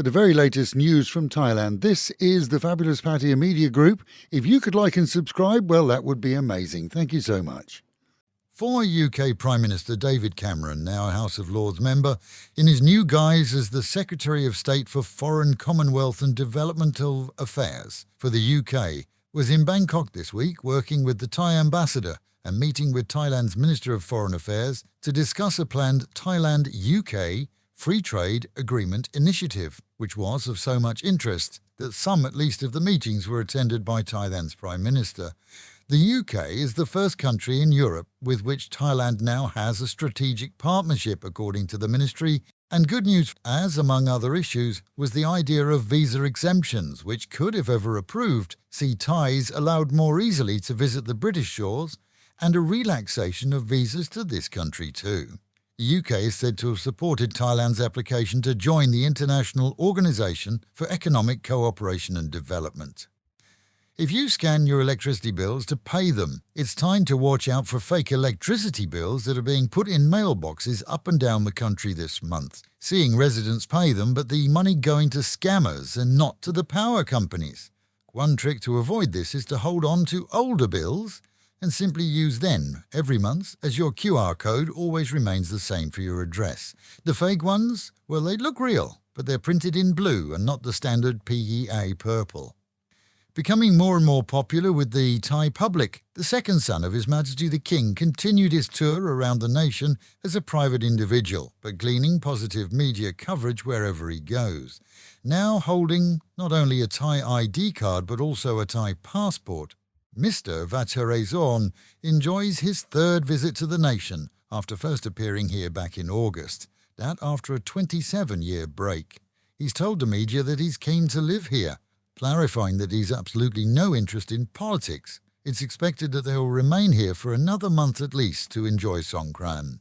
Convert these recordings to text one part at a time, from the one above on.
For the very latest news from Thailand, this is the Fabulous Pattaya Media Group. If you could like and subscribe, well, that would be amazing. Thank you so much. Former UK Prime Minister David Cameron, now a House of Lords member, in his new guise as the Secretary of State for Foreign, Commonwealth and Developmental Affairs for the UK, was in Bangkok this week working with the Thai ambassador and meeting with Thailand's Minister of Foreign Affairs to discuss a planned Thailand-UK Free Trade Agreement initiative, which was of so much interest that some at least of the meetings were attended by Thailand's Prime Minister. The UK is the first country in Europe with which Thailand now has a strategic partnership, according to the ministry, and good news, as among other issues, was the idea of visa exemptions, which could, if ever approved, see Thais allowed more easily to visit the British shores, and a relaxation of visas to this country too. The UK is said to have supported Thailand's application to join the International Organization for Economic Cooperation and Development. If you scan your electricity bills to pay them, it's time to watch out for fake electricity bills that are being put in mailboxes up and down the country this month, seeing residents pay them but the money going to scammers and not to the power companies. One trick to avoid this is to hold on to older bills and simply use them every month, as your QR code always remains the same for your address. The fake ones, well, they look real, but they're printed in blue and not the standard PEA purple. Becoming more and more popular with the Thai public, the second son of His Majesty the King continued his tour around the nation as a private individual, but gleaning positive media coverage wherever he goes. Now holding not only a Thai ID card but also a Thai passport, Mr. Vatcharazorn enjoys his third visit to the nation after first appearing here back in August, that after a 27-year break. He's told the media that he's keen to live here, clarifying that he's absolutely no interest in politics. It's expected that they will remain here for another month at least to enjoy Songkran.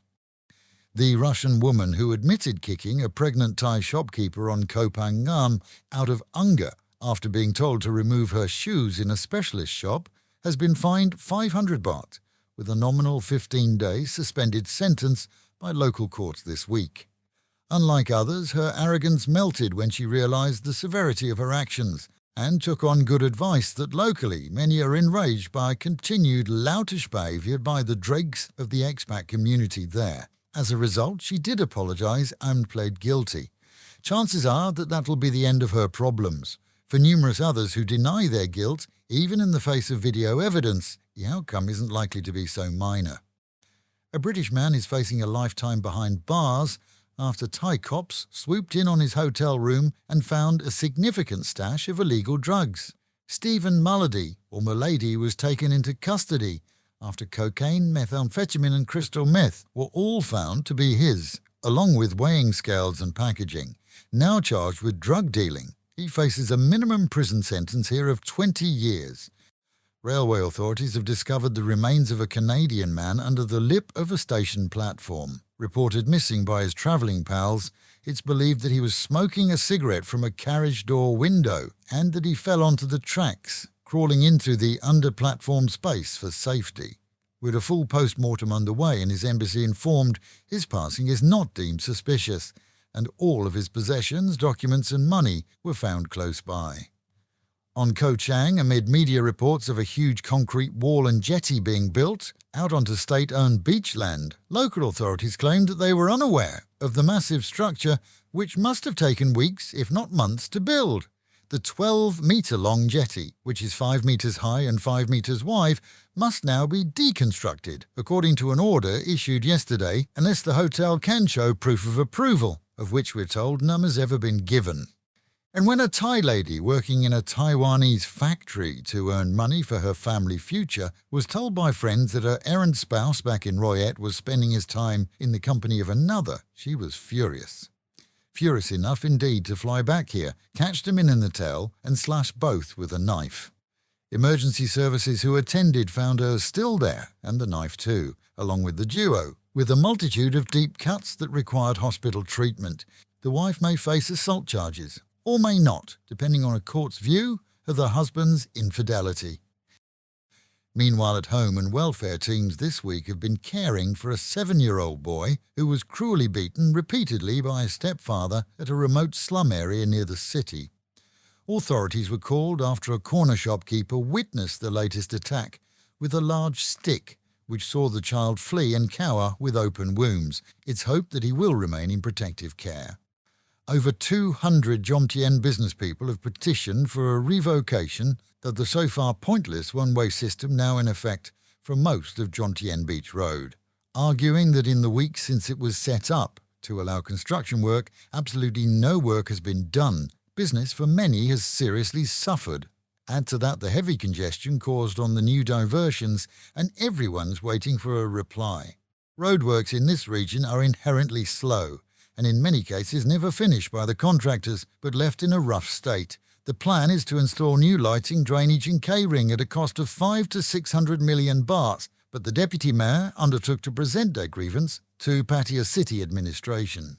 The Russian woman who admitted kicking a pregnant Thai shopkeeper on Koh Phangan out of anger after being told to remove her shoes in a specialist shop has been fined 500 baht, with a nominal 15-day suspended sentence by local courts this week. Unlike others, her arrogance melted when she realized the severity of her actions and took on good advice that locally many are enraged by continued loutish behaviour by the dregs of the expat community there. As a result, she did apologise and pled guilty. Chances are that that'll be the end of her problems. For numerous others who deny their guilt, even in the face of video evidence, the outcome isn't likely to be so minor. A British man is facing a lifetime behind bars after Thai cops swooped in on his hotel room and found a significant stash of illegal drugs. Stephen Mullady, or Mulady, was taken into custody after cocaine, methamphetamine and crystal meth were all found to be his, along with weighing scales and packaging. Now charged with drug dealing, he faces a minimum prison sentence here of 20 years. Railway authorities have discovered the remains of a Canadian man under the lip of a station platform. Reported missing by his travelling pals, it's believed that he was smoking a cigarette from a carriage door window and that he fell onto the tracks, crawling into the under-platform space for safety. With a full post-mortem underway and his embassy informed, his passing is not deemed suspicious, and all of his possessions, documents and money were found close by. On Koh Chang, amid media reports of a huge concrete wall and jetty being built out onto state-owned beachland, local authorities claimed that they were unaware of the massive structure which must have taken weeks, if not months, to build. The 12-metre-long jetty, which is 5 metres high and 5 metres wide, must now be deconstructed, according to an order issued yesterday, unless the hotel can show proof of approval, of which we're told none has ever been given. And when a Thai lady working in a Taiwanese factory to earn money for her family future was told by friends that her errant spouse back in Royet was spending his time in the company of another, she was furious. Furious enough indeed to fly back here, catch them in the tail and slash both with a knife. Emergency services who attended found her still there, and the knife too, along with the duo, with a multitude of deep cuts that required hospital treatment. The wife may face assault charges, or may not, depending on a court's view of the husband's infidelity. Meanwhile, at home, and welfare teams this week have been caring for a 7-year-old boy who was cruelly beaten repeatedly by his stepfather at a remote slum area near the city. Authorities were called after a corner shopkeeper witnessed the latest attack with a large stick, which saw the child flee and cower with open wounds. It's hoped that he will remain in protective care. Over 200 Jomtien business people have petitioned for a revocation of the so far pointless one-way system now in effect for most of Jomtien Beach Road, arguing that in the weeks since it was set up to allow construction work, absolutely no work has been done. Business for many has seriously suffered. Add to that the heavy congestion caused on the new diversions, and everyone's waiting for a reply. Roadworks in this region are inherently slow, and in many cases never finished by the contractors, but left in a rough state. The plan is to install new lighting, drainage and K-ring at a cost of 5 to 600 million bahts, but the Deputy Mayor undertook to present their grievance to Pattaya City Administration.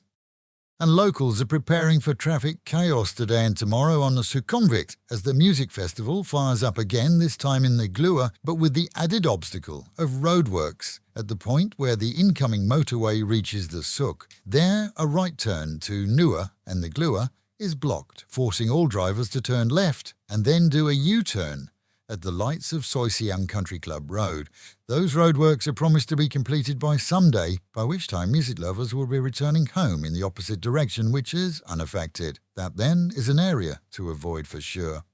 And locals are preparing for traffic chaos today and tomorrow on the Sukhumvit as the music festival fires up again, this time in the Glua, but with the added obstacle of roadworks at the point where the incoming motorway reaches the Sukh. There, a right turn to Nua and the Glua is blocked, forcing all drivers to turn left and then do a U-turn at the lights of Soi Siang Country Club Road. Those roadworks are promised to be completed by Sunday, by which time music lovers will be returning home in the opposite direction, which is unaffected. That then is an area to avoid for sure.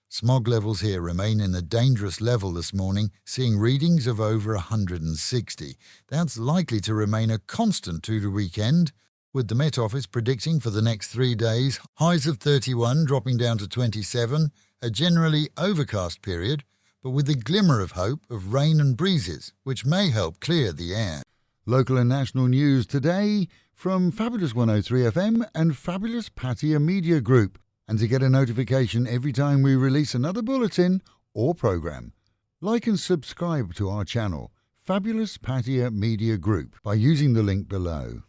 Smog levels here remain in a dangerous level this morning, seeing readings of over 160. That's likely to remain a constant to the weekend, with the Met Office predicting for the next 3 days highs of 31 dropping down to 27, a generally overcast period, but with a glimmer of hope of rain and breezes, which may help clear the air. Local and national news today from Fabulous 103 FM and Fabulous Pattaya Media Group. And to get a notification every time we release another bulletin or program, like and subscribe to our channel, Fabulous Pattaya Media Group, by using the link below.